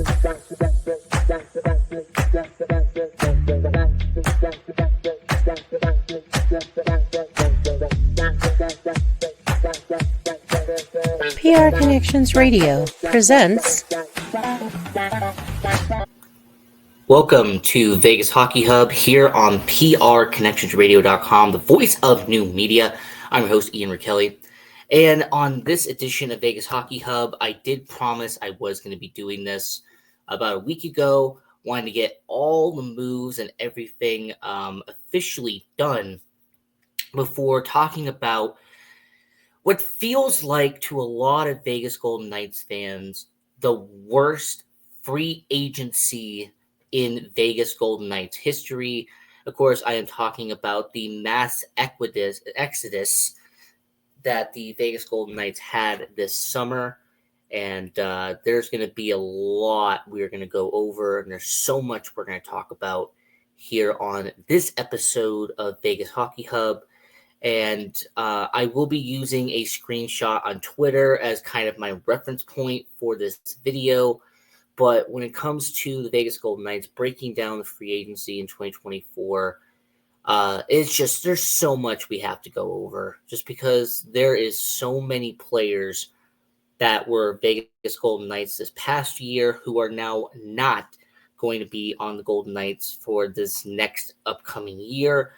PR Connections Radio presents. Welcome to Vegas Hockey Hub here on PRConnectionsRadio.com, the voice of new media. I'm your host, Ian Rachiele. And on this edition of Vegas Hockey Hub, I did promise I was going to be doing this about a week ago. Wanted to get all the moves and everything officially done before talking about what feels like to a lot of Vegas Golden Knights fans the worst free agency in Vegas Golden Knights history. Of course, I am talking about the mass exodus that the Vegas Golden Knights had this summer. And there's going to be a lot we're going to go over, and there's so much we're going to talk about here on this episode of Vegas Hockey Hub. And I will be using a screenshot on Twitter as kind of my reference point for this video. But when it comes to the Vegas Golden Knights breaking down the free agency in 2024, it's just there's so much we have to go over just because there is so many players that were Vegas Golden Knights this past year who are now not going to be on the Golden Knights for this next upcoming year.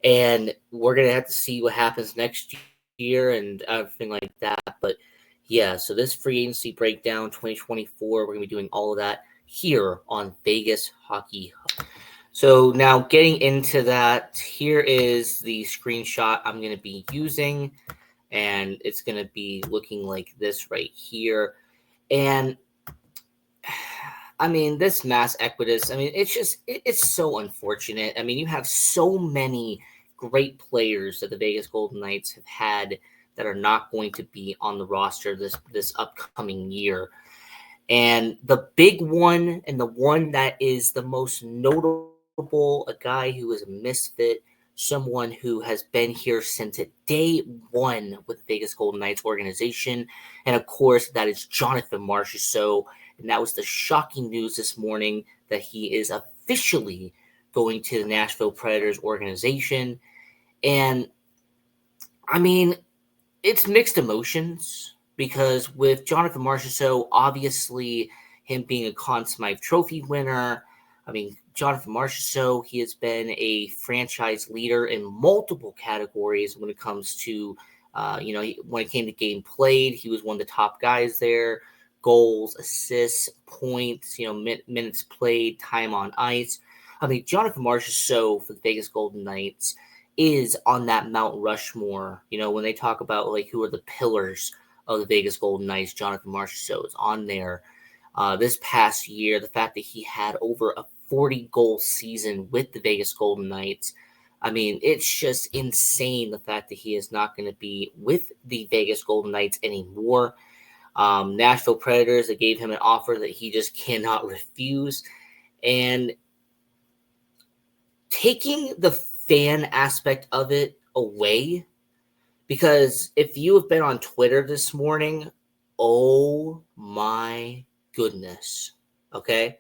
And we're going to have to see what happens next year and everything like that. But yeah, so this free agency breakdown 2024, we're going to be doing all of that here on Vegas Hockey Hub. So now getting into that, here is the screenshot I'm going to be using. And it's going to be looking like this right here. And I mean, this mass exodus, I mean, it's so unfortunate. I mean, you have so many great players that the Vegas Golden Knights have had that are not going to be on the roster this upcoming year. And the big one, and the one that is the most notable, a guy who is a misfit, someone who has been here since day one with the Vegas Golden Knights organization. And of course, that is Jonathan Marchessault. And that was the shocking news this morning that he is officially going to the Nashville Predators organization. And I mean, it's mixed emotions because with Jonathan Marchessault, obviously him being a Conn Smythe Trophy winner, I mean, Jonathan Marchessault, he has been a franchise leader in multiple categories when it comes to, when it came to game played, he was one of the top guys there. Goals, assists, points, minutes played, time on ice. I mean, Jonathan Marchessault for the Vegas Golden Knights is on that Mount Rushmore. When they talk about like who are the pillars of the Vegas Golden Knights, Jonathan Marchessault is on there. This past year, the fact that he had over a 40-goal season with the Vegas Golden Knights, I mean, it's just insane the fact that he is not going to be with the Vegas Golden Knights anymore. Nashville Predators, they gave him an offer that he just cannot refuse. And taking the fan aspect of it away, because if you have been on Twitter this morning, oh my goodness, okay?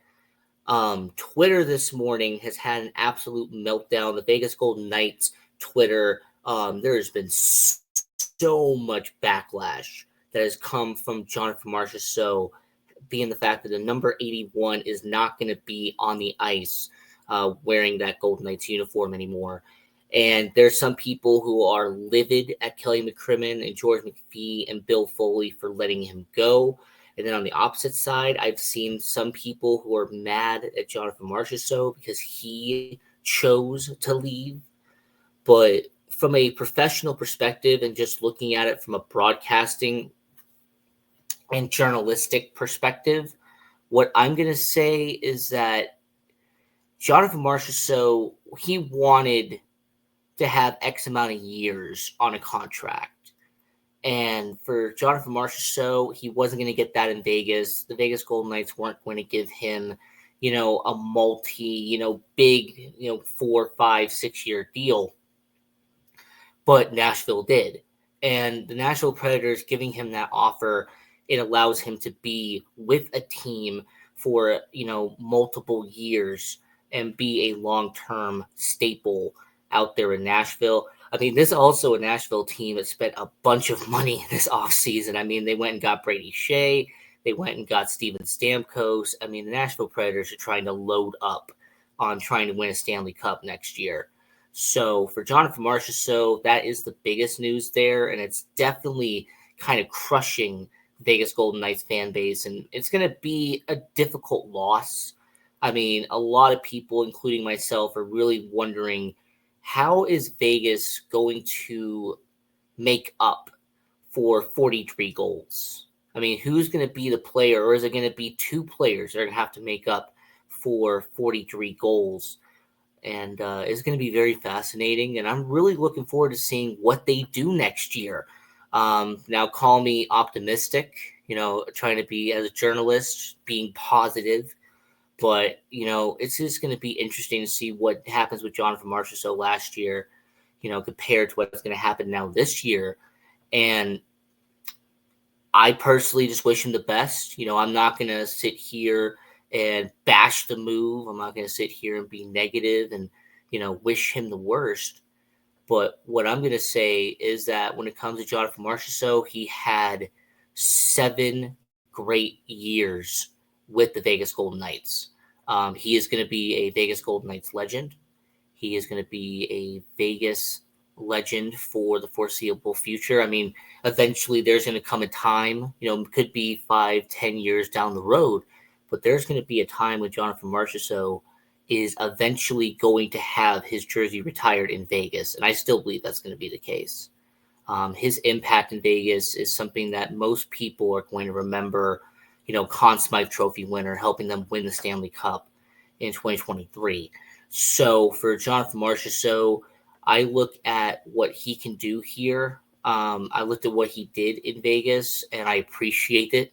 Twitter this morning has had an absolute meltdown. The Vegas Golden Knights Twitter, there has been so much backlash that has come from Jonathan Marchessault, being the fact that the number 81 is not going to be on the ice wearing that Golden Knights uniform anymore. And there's some people who are livid at Kelly McCrimmon and George McPhee and Bill Foley for letting him go. And then on the opposite side, I've seen some people who are mad at Jonathan Marchessault because he chose to leave. But from a professional perspective and just looking at it from a broadcasting and journalistic perspective, what I'm going to say is that Jonathan Marchessault, he wanted to have X amount of years on a contract. And for Jonathan Marchessault, he wasn't going to get that in Vegas. The Vegas Golden Knights weren't going to give him, a multi, big, 4, 5, 6 year deal. But Nashville did. And the Nashville Predators giving him that offer, it allows him to be with a team for, multiple years and be a long-term staple out there in Nashville. I mean, this is also a Nashville team that spent a bunch of money this offseason. I mean, they went and got Brady Shea. They went and got Steven Stamkos. I mean, the Nashville Predators are trying to load up on trying to win a Stanley Cup next year. So for Jonathan Marchessault, that is the biggest news there, and it's definitely kind of crushing Vegas Golden Knights fan base, and it's going to be a difficult loss. I mean, a lot of people, including myself, are really wondering, how is Vegas going to make up for 43 goals? I mean, who's going to be the player, or is it going to be two players that are going to have to make up for 43 goals? And it's going to be very fascinating, and I'm really looking forward to seeing what they do next year. Now, call me optimistic, trying to be, as a journalist, being positive. But, it's just going to be interesting to see what happens with Jonathan Marchessault last year, compared to what's going to happen now this year. And I personally just wish him the best. I'm not going to sit here and bash the move. I'm not going to sit here and be negative and, wish him the worst. But what I'm going to say is that when it comes to Jonathan Marchessault, he had 7 great years with the Vegas Golden Knights. He is going to be a Vegas Golden Knights legend. He is going to be a Vegas legend for the foreseeable future. I mean, eventually there's going to come a time, it could be 5-10 years down the road, but there's going to be a time when Jonathan Marchessault is eventually going to have his jersey retired in Vegas, and I still believe that's going to be the case. His impact in Vegas is something that most people are going to remember, Conn Smythe Trophy winner, helping them win the Stanley Cup in 2023. So for Jonathan Marchessault, I look at what he can do here. I looked at what he did in Vegas, and I appreciate it.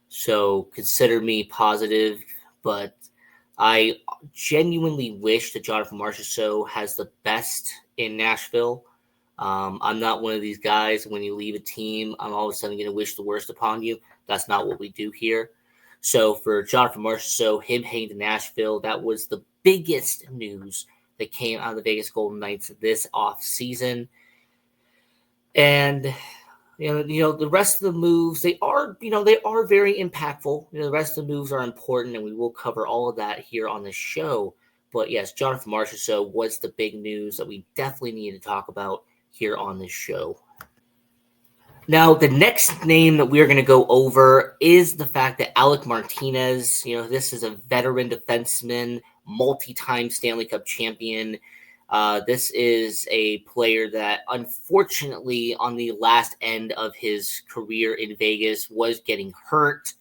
So consider me positive, but I genuinely wish that Jonathan Marchessault has the best in Nashville. I'm not one of these guys, when you leave a team, I'm all of a sudden going to wish the worst upon you. That's not what we do here. So for Jonathan Marchessault, him heading to Nashville, that was the biggest news that came out of the Vegas Golden Knights this offseason. And the rest of the moves, they are very impactful. The rest of the moves are important, and we will cover all of that here on the show. But yes, Jonathan Marchessault was the big news that we definitely need to talk about here on this show. Now, the next name that we're going to go over is the fact that Alec Martinez, this is a veteran defenseman, multi-time Stanley Cup champion. This is a player that, unfortunately, on the last end of his career in Vegas, was getting hurt,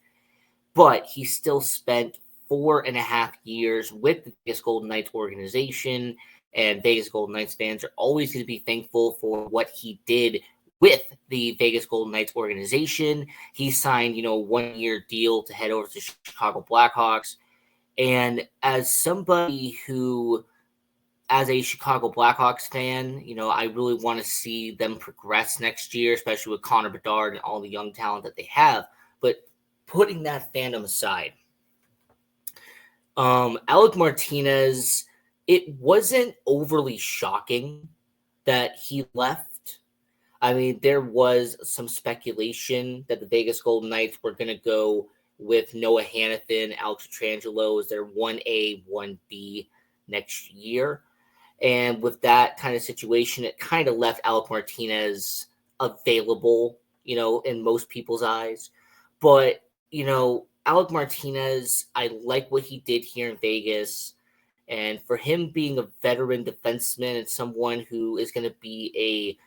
but he still spent 4.5 years with the Vegas Golden Knights organization, and Vegas Golden Knights fans are always going to be thankful for what he did with the Vegas Golden Knights organization. He signed, a 1-year deal to head over to Chicago Blackhawks. And as somebody who, as a Chicago Blackhawks fan, I really want to see them progress next year, especially with Connor Bedard and all the young talent that they have. But putting that fandom aside, Alec Martinez, it wasn't overly shocking that he left. I mean, there was some speculation that the Vegas Golden Knights were going to go with Noah Hannafin, Alex Pietrangelo as their 1A, 1B next year. And with that kind of situation, it kind of left Alec Martinez available, in most people's eyes. But, Alec Martinez, I like what he did here in Vegas. And for him being a veteran defenseman and someone who is going to be a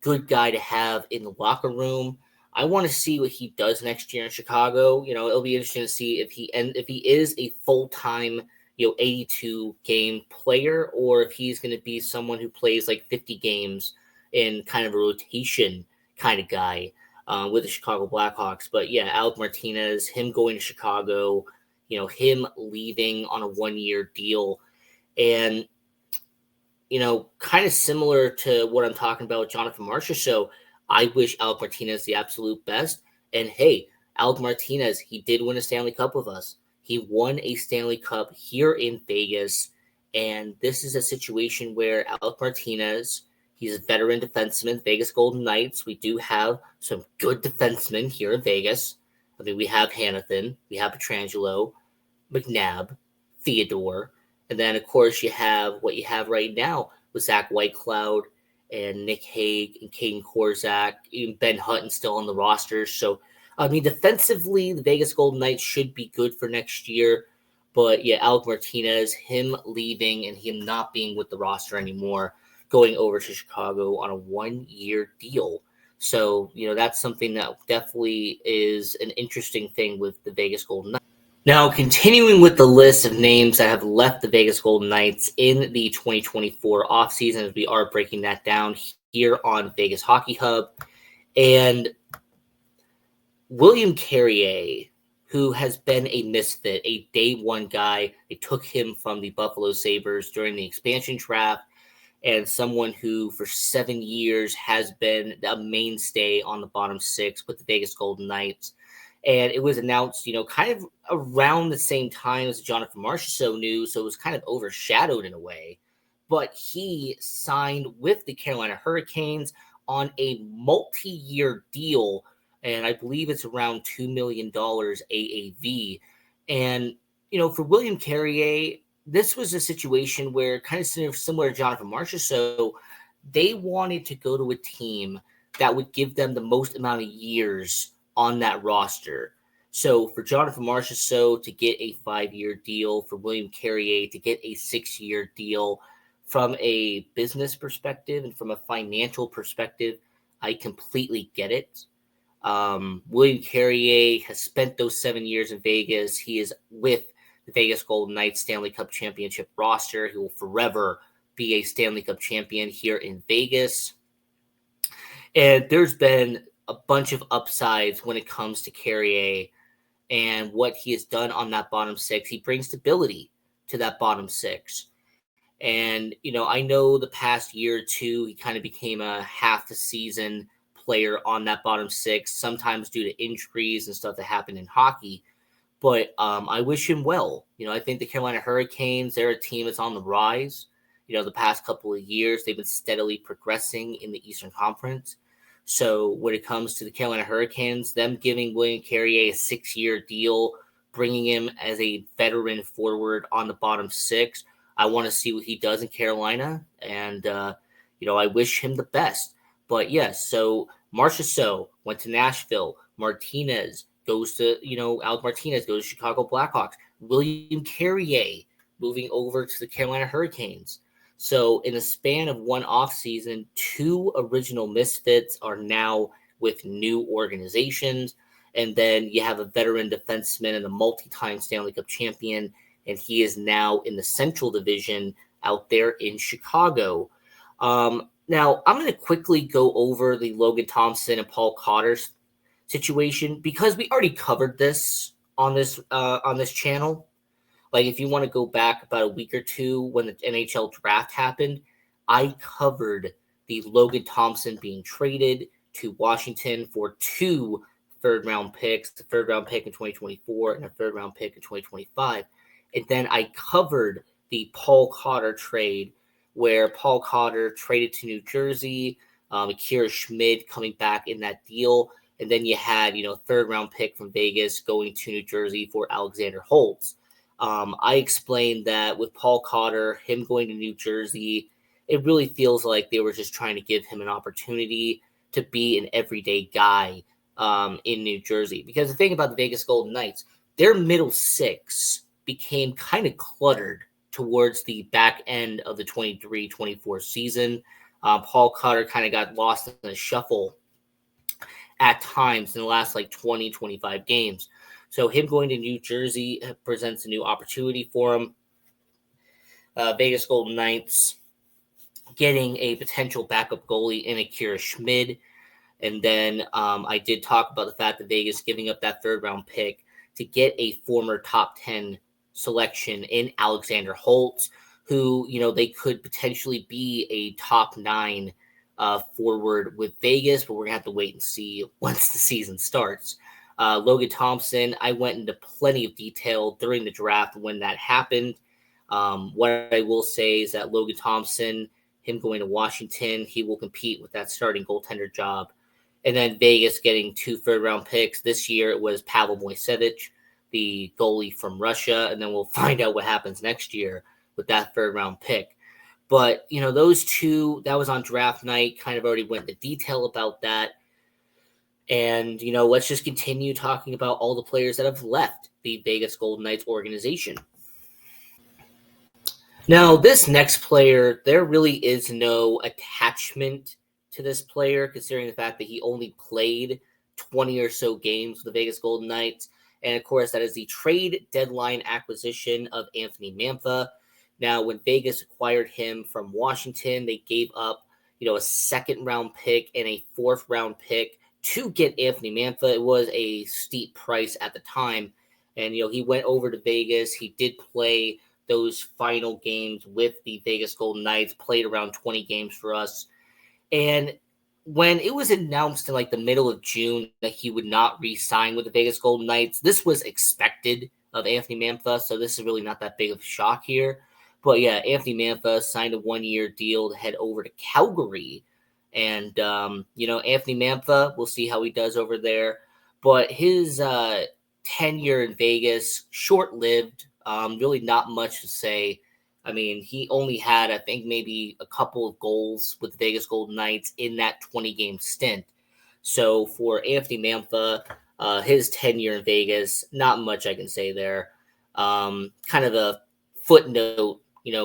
good guy to have in the locker room, I want to see what he does next year in Chicago. It'll be interesting to see if he is a full-time, 82 game player, or if he's going to be someone who plays like 50 games in kind of a rotation kind of guy with the Chicago Blackhawks. But yeah, Alec Martinez, him going to Chicago, him leaving on a 1-year deal, and kind of similar to what I'm talking about with Jonathan Marchessault, I wish Alec Martinez the absolute best. And hey, Alec Martinez, he did win a Stanley Cup with us. He won a Stanley Cup here in Vegas, and this is a situation where Alec Martinez, he's a veteran defenseman, Vegas Golden Knights. We do have some good defensemen here in Vegas. I mean, we have Hanathan, we have Petrangelo, McNabb, Theodore, and then of course you have what you have right now with Zach Whitecloud and Nick Hague and Caden Korzak, even Ben Hutton still on the roster. So I mean, defensively, the Vegas Golden Knights should be good for next year. But yeah, Alec Martinez, him leaving and him not being with the roster anymore, going over to Chicago on a 1-year deal. So, that's something that definitely is an interesting thing with the Vegas Golden Knights. Now, continuing with the list of names that have left the Vegas Golden Knights in the 2024 offseason, as we are breaking that down here on Vegas Hockey Hub. And William Carrier, who has been a misfit, a day one guy. They took him from the Buffalo Sabres during the expansion draft, and someone who for 7 years has been a mainstay on the bottom six with the Vegas Golden Knights. And it was announced, kind of around the same time as Jonathan Marchessault news, so it was kind of overshadowed in a way. But he signed with the Carolina Hurricanes on a multi-year deal, and I believe it's around $2 million AAV. And, for William Carrier, this was a situation where, kind of similar to Jonathan Marchessault, they wanted to go to a team that would give them the most amount of years on that roster. So for Jonathan Marchessault to get a 5-year deal, for William Carrier to get a 6-year deal, from a business perspective and from a financial perspective, I completely get it. William Carrier has spent those 7 years in Vegas. He is with the Vegas Golden Knights Stanley Cup championship roster. He will forever be a Stanley Cup champion here in Vegas. And there's been a bunch of upsides when it comes to Carrier and what he has done on that bottom six. He brings stability to that bottom six. And, I know the past year or two, he kind of became a half the season player on that bottom six, sometimes due to injuries and stuff that happened in hockey. But I wish him well. I think the Carolina Hurricanes, they're a team that's on the rise. The past couple of years, they've been steadily progressing in the Eastern Conference. So when it comes to the Carolina Hurricanes, them giving William Carrier a 6-year deal, bringing him as a veteran forward on the bottom six, I want to see what he does in Carolina. And, I wish him the best. But yes, so Marchessault went to Nashville. Martinez goes to, Alec Martinez goes to Chicago Blackhawks. William Carrier moving over to the Carolina Hurricanes. So in the span of one offseason, 2 original misfits are now with new organizations. And then you have a veteran defenseman and a multi-time Stanley Cup champion, and he is now in the Central Division out there in Chicago. Now, I'm going to quickly go over the Logan Thompson and Paul Cotter situation because we already covered this on this channel. Like, if you want to go back about a week or two when the NHL draft happened, I covered the Logan Thompson being traded to Washington for 2 third-round picks, a third-round pick in 2024 and a third-round pick in 2025. And then I covered the Paul Cotter trade where Paul Cotter traded to New Jersey, Akira Schmid coming back in that deal. And then you had, third-round pick from Vegas going to New Jersey for Alexander Holtz. I explained that with Paul Cotter, him going to New Jersey, it really feels like they were just trying to give him an opportunity to be an everyday guy in New Jersey. Because the thing about the Vegas Golden Knights, their middle six became kind of cluttered towards the back end of the 23-24 season. Paul Cotter kind of got lost in the shuffle at times in the last 20, 25 games. So him going to New Jersey presents a new opportunity for him. Vegas Golden Knights getting a potential backup goalie in Akira Schmid. And then I did talk about the fact that Vegas giving up that third-round pick to get a former top 10 selection in Alexander Holtz, who, they could potentially be a top 9 forward with Vegas, but we're going to have to wait and see once the season starts. Logan Thompson, I went into plenty of detail during the draft when that happened. What I will say is that Logan Thompson, him going to Washington, he will compete with that starting goaltender job. And then Vegas getting 2 third-round picks. This year it was Pavel Moisevich, the goalie from Russia. And then we'll find out what happens next year with that third-round pick. But, those two, that was on draft night, kind of already went into detail about that. And, let's just continue talking about all the players that have left the Vegas Golden Knights organization. Now, this next player, there really is no attachment to this player, considering the fact that he only played 20 or so games with the Vegas Golden Knights. And of course, that is the trade deadline acquisition of Anthony Mantha. Now, when Vegas acquired him from Washington, they gave up, a second round pick and a fourth round pick to get Anthony Mantha. It was a steep price at the time. And, he went over to Vegas. He did play those final games with the Vegas Golden Knights, played around 20 games for us. And when it was announced in the middle of June that he would not re-sign with the Vegas Golden Knights, this was expected of Anthony Mantha, so this is really not that big of a shock here. But yeah, Anthony Mantha signed a 1-year deal to head over to Calgary. And, Anthony Mantha, we'll see how he does over there. But his tenure in Vegas, short-lived, really not much to say. I mean, he only had, I think, maybe a couple of goals with the Vegas Golden Knights in that 20-game stint. So for Anthony Mantha, his tenure in Vegas, not much I can say there. Kind of a footnote,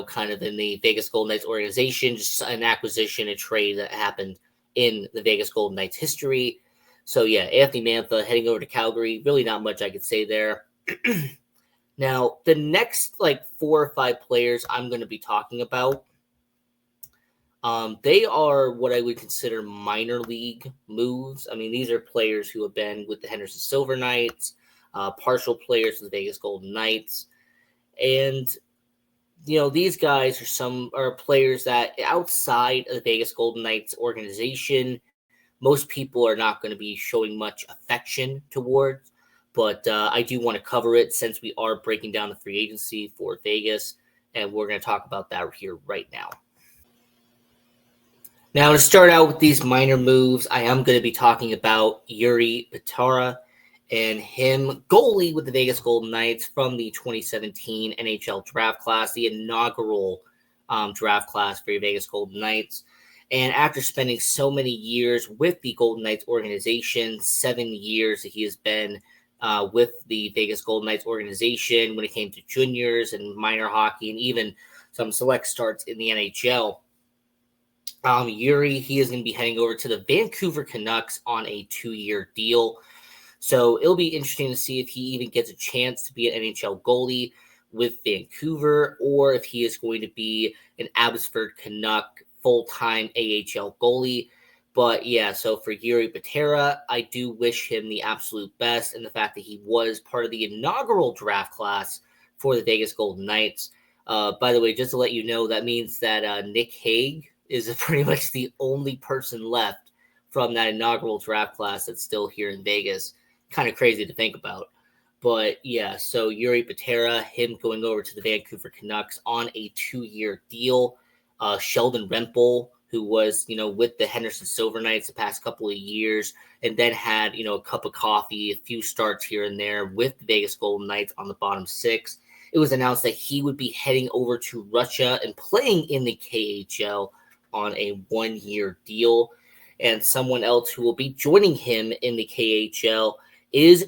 kind of in the Vegas Golden Knights organization, just an acquisition, a trade that happened in the Vegas Golden Knights history. So yeah, Anthony Mantha heading over to Calgary, really not much I could say there. Now, the next 4 or 5 players I'm going to be talking about, they are what I would consider minor league moves. I mean, these are players who have been with the Henderson Silver Knights, partial players with the Vegas Golden Knights. And, these guys are players that outside of the Vegas Golden Knights organization, most people are not going to be showing much affection towards. But I do want to cover it since we are breaking down the free agency for Vegas, and we're going to talk about that here right now. Now, to start out with these minor moves, I am going to be talking about Jiri Patera and him, goalie with the Vegas Golden Knights from the 2017 NHL draft class, the inaugural draft class for your Vegas Golden Knights. And after spending so many years with the Golden Knights organization, 7 years that he has been with the Vegas Golden Knights organization when it came to juniors and minor hockey and even some select starts in the NHL. Jiri, he is going to be heading over to the Vancouver Canucks on a 2-year deal. So it'll be interesting to see if he even gets a chance to be an NHL goalie with Vancouver or if he is going to be an Abbotsford Canuck full-time AHL goalie. But yeah, so for Jiri Patera, I do wish him the absolute best and the fact that he was part of the inaugural draft class for the Vegas Golden Knights. By the way, just to let you know, that means that Nick Hague is pretty much the only person left from that inaugural draft class that's still here in Vegas. Kind of crazy to think about. But yeah, so Jiri Patera, him going over to the Vancouver Canucks on a 2-year deal. Sheldon Rempel, who was, with the Henderson Silver Knights the past couple of years, and then had, a cup of coffee, a few starts here and there with the Vegas Golden Knights on the bottom 6. It was announced that he would be heading over to Russia and playing in the KHL on a 1-year deal. And someone else who will be joining him in the KHL is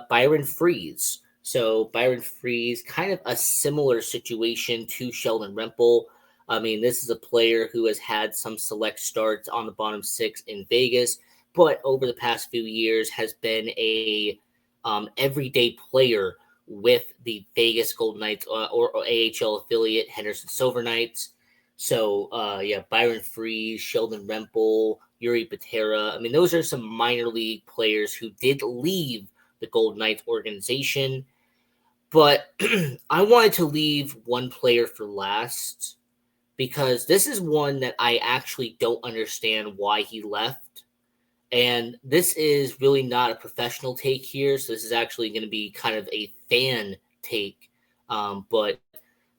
Byron Fries. So Byron Fries, kind of a similar situation to Sheldon Rempel. I mean, this is a player who has had some select starts on the bottom 6 in Vegas, but over the past few years has been a everyday player with the Vegas Golden Knights or AHL affiliate Henderson Silver Knights. So, Byron Fries, Sheldon Rempel, Jiri Patera. I mean, those are some minor league players who did leave the Golden Knights organization. But I wanted to leave one player for last because this is one that I actually don't understand why he left. And this is really not a professional take here. So this is actually going to be kind of a fan take. But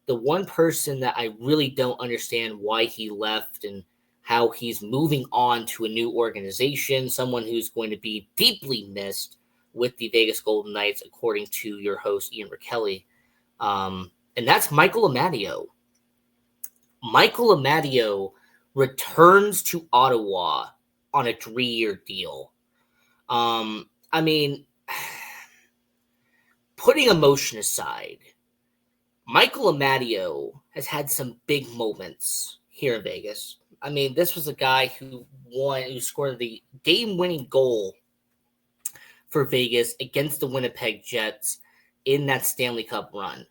the one person that I really don't understand why he left and how he's moving on to a new organization, someone who's going to be deeply missed with the Vegas Golden Knights, according to your host, Ian Rachiele. And that's Michael Amadio. Michael Amadio returns to Ottawa on a 3-year deal. I mean, putting emotion aside, Michael Amadio has had some big moments here in Vegas. I mean, this was a guy who scored the game-winning goal for Vegas against the Winnipeg Jets in that Stanley Cup run.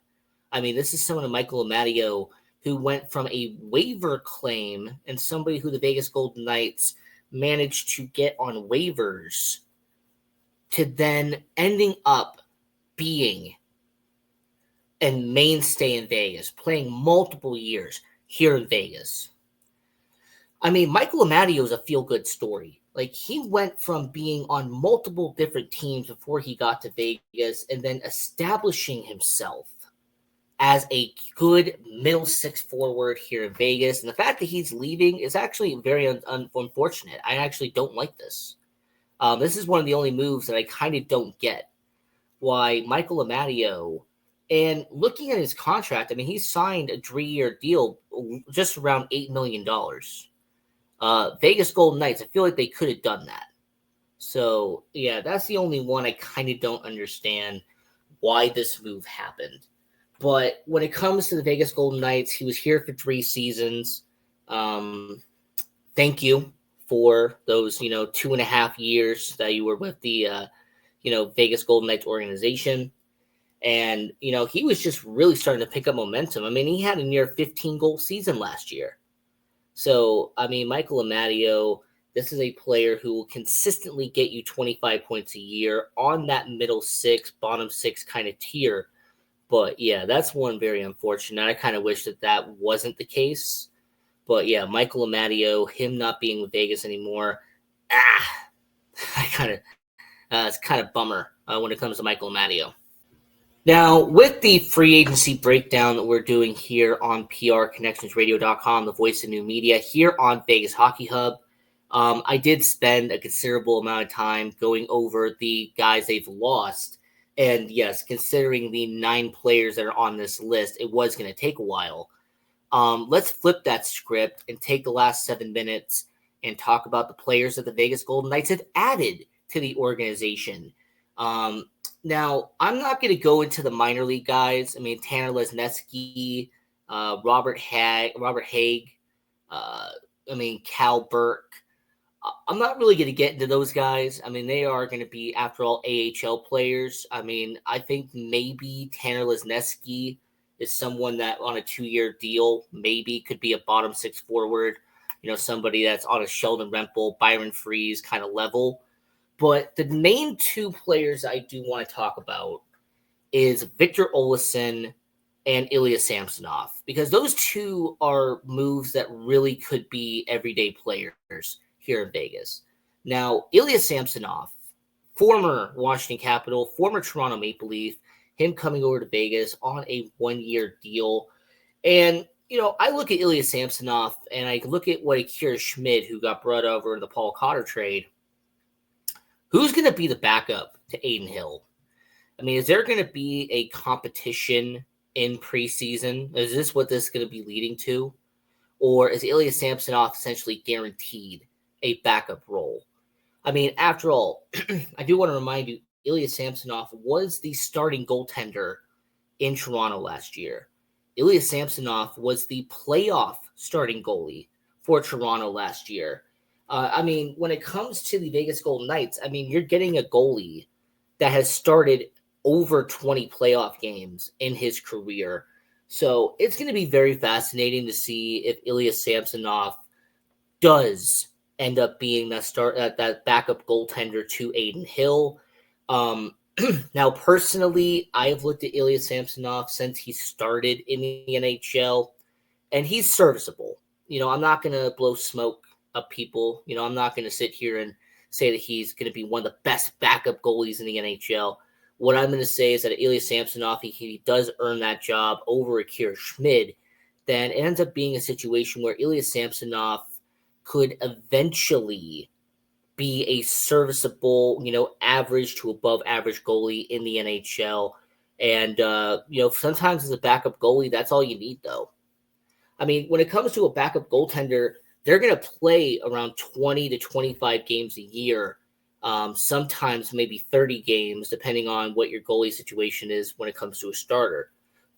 I mean, this is someone, Michael Amadio, who went from a waiver claim and somebody who the Vegas Golden Knights managed to get on waivers to then ending up being a mainstay in Vegas, playing multiple years here in Vegas. I mean, Michael Amadio is a feel-good story. Like, he went from being on multiple different teams before he got to Vegas and then establishing himself as a good middle six forward here in Vegas. And the fact that he's leaving is actually very unfortunate. I actually don't like this. This is one of the only moves that I kind of don't get. Why Michael Amadio, and looking at his contract, I mean, he signed a 3-year deal just around $8 million. Vegas Golden Knights, I feel like they could have done that. So, yeah, that's the only one I kind of don't understand why this move happened. But when it comes to the Vegas Golden Knights, he was here for 3 seasons. Thank you for those, 2.5 years that you were with the, Vegas Golden Knights organization. And, he was just really starting to pick up momentum. I mean, he had a near 15-goal season last year. So, I mean, Michael Amadio, this is a player who will consistently get you 25 points a year on that middle six, bottom six kind of tier. But, yeah, that's one very unfortunate. I kind of wish that wasn't the case. But, yeah, Michael Amadio, him not being with Vegas anymore, it's kind of bummer when it comes to Michael Amadio. Now, with the free agency breakdown that we're doing here on PRConnectionsRadio.com, the voice of new media, here on Vegas Hockey Hub, I did spend a considerable amount of time going over the guys they've lost. And yes, considering the 9 players that are on this list, it was going to take a while. Let's flip that script and take the last 7 minutes and talk about the players that the Vegas Golden Knights have added to the organization. Now, I'm not going to go into the minor league guys. I mean, Tanner Lesniewski, Robert Haig, Cal Burke. I'm not really going to get into those guys. I mean, they are going to be, after all, AHL players. I mean, I think maybe Tanner Lesniewski is someone that on a 2-year deal maybe could be a bottom six forward, somebody that's on a Sheldon Rempel, Byron Freeze kind of level. But the main 2 players I do want to talk about is Victor Olofsson and Ilya Samsonov, because those 2 are moves that really could be everyday players here in Vegas. Now, Ilya Samsonov, former Washington Capital, former Toronto Maple Leaf, him coming over to Vegas on a 1-year deal. And, I look at Ilya Samsonov and I look at what Akira Schmid, who got brought over in the Paul Cotter trade. Who's going to be the backup to Aiden Hill? I mean, is there going to be a competition in preseason? Is this what this is going to be leading to? Or is Ilya Samsonov essentially guaranteed a backup role? I mean, after all, I do want to remind you, Ilya Samsonov was the starting goaltender in Toronto last year. Ilya Samsonov was the playoff starting goalie for Toronto last year. I mean, when it comes to the Vegas Golden Knights, I mean, you're getting a goalie that has started over 20 playoff games in his career. So it's going to be very fascinating to see if Ilya Samsonov does end up being that backup goaltender to Aiden Hill. Now, personally, I've looked at Ilya Samsonov since he started in the NHL, and he's serviceable. I'm not going to blow smoke up people. I'm not going to sit here and say that he's going to be one of the best backup goalies in the NHL. What I'm going to say is that Ilya Samsonov, he does earn that job over Akira Schmid, then it ends up being a situation where Ilya Samsonov could eventually be a serviceable, average to above average goalie in the NHL. And, sometimes as a backup goalie, that's all you need, though. I mean, when it comes to a backup goaltender, they're going to play around 20 to 25 games a year, sometimes maybe 30 games, depending on what your goalie situation is when it comes to a starter.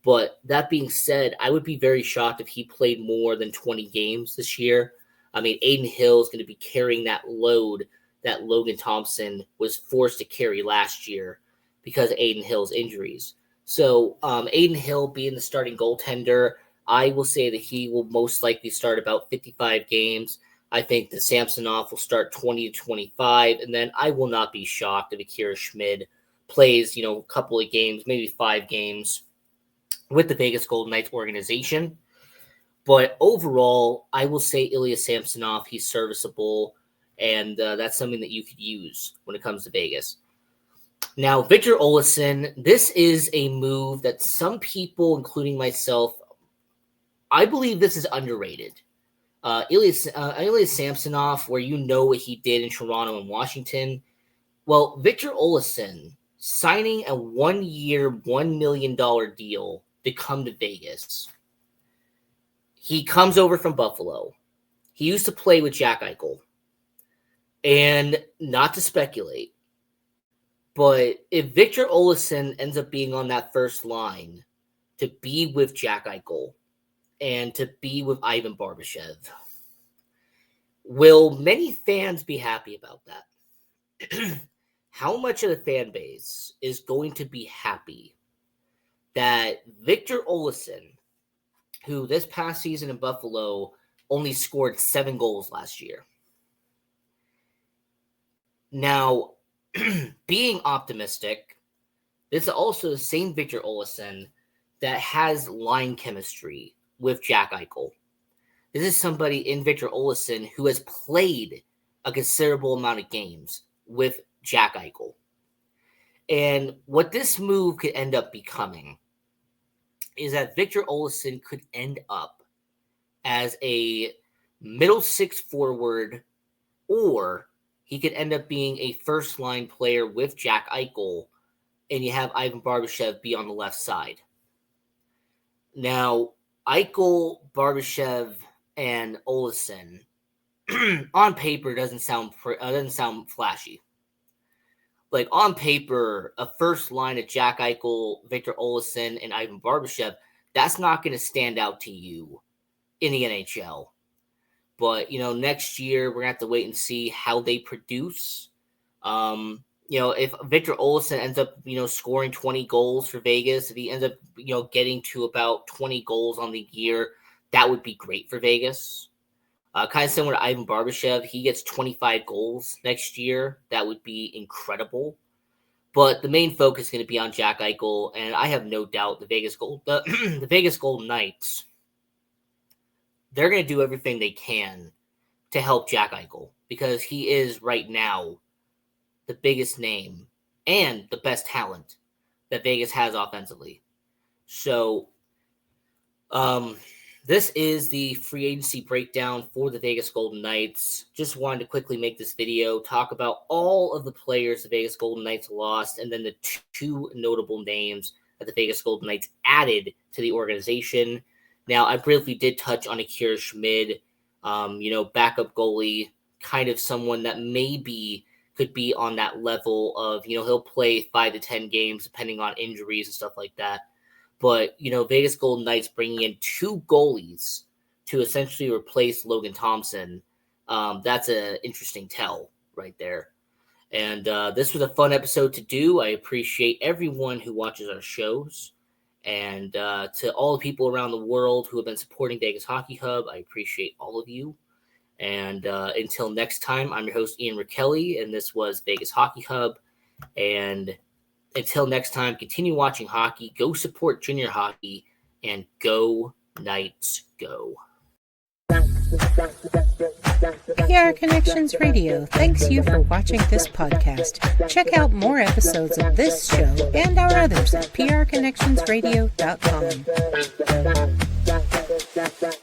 But that being said, I would be very shocked if he played more than 20 games this year. I mean, Aiden Hill is going to be carrying that load that Logan Thompson was forced to carry last year because of Aiden Hill's injuries. So Aiden Hill being the starting goaltender, I will say that he will most likely start about 55 games. I think that Samsonov will start 20 to 25, and then I will not be shocked if Akira Schmid plays, a couple of games, maybe 5 games with the Vegas Golden Knights organization. But overall, I will say Ilya Samsonov, he's serviceable, and that's something that you could use when it comes to Vegas. Now, Victor Olofsson, this is a move that some people, including myself, I believe this is underrated. Ilya Samsonov, where you know what he did in Toronto and Washington. Well, Victor Olofsson signing a 1-year, $1 million deal to come to Vegas. He comes over from Buffalo. He used to play with Jack Eichel. And not to speculate, but if Victor Olofsson ends up being on that first line to be with Jack Eichel and to be with Ivan Barbashev, will many fans be happy about that? How much of the fan base is going to be happy that Victor Olofsson, who this past season in Buffalo only scored 7 goals last year? Now, being optimistic, this is also the same Victor Olofsson that has line chemistry with Jack Eichel. This is somebody in Victor Olofsson who has played a considerable amount of games with Jack Eichel. And what this move could end up becoming is that Victor Olofsson could end up as a middle 6 forward, or he could end up being a first-line player with Jack Eichel, and you have Ivan Barbashev be on the left side. Now, Eichel, Barbashev, and Olofsson, on paper, doesn't sound flashy. Like, on paper, a first line of Jack Eichel, Victor Olofsson, and Ivan Barbashev, that's not going to stand out to you in the NHL. But, next year, we're going to have to wait and see how they produce. If Victor Olofsson ends up, scoring 20 goals for Vegas, if he ends up, getting to about 20 goals on the year, that would be great for Vegas. Kind of similar to Ivan Barbashev. He gets 25 goals next year. That would be incredible. But the main focus is going to be on Jack Eichel, and I have no doubt the Vegas Golden Knights, they're going to do everything they can to help Jack Eichel, because he is right now the biggest name and the best talent that Vegas has offensively. So, this is the free agency breakdown for the Vegas Golden Knights. Just wanted to quickly make this video, talk about all of the players the Vegas Golden Knights lost, and then the 2 notable names that the Vegas Golden Knights added to the organization. Now, I briefly did touch on Akira Schmid, backup goalie, kind of someone that maybe could be on that level of, he'll play 5 to 10 games depending on injuries and stuff like that. But, Vegas Golden Knights bringing in 2 goalies to essentially replace Logan Thompson, that's an interesting tell right there. And this was a fun episode to do. I appreciate everyone who watches our shows. And to all the people around the world who have been supporting Vegas Hockey Hub, I appreciate all of you. And until next time, I'm your host, Ian Rachiele, and this was Vegas Hockey Hub. And until next time, continue watching hockey, go support junior hockey, and go Knights, go. PR Connections Radio thanks you for watching this podcast. Check out more episodes of this show and our others at prconnectionsradio.com.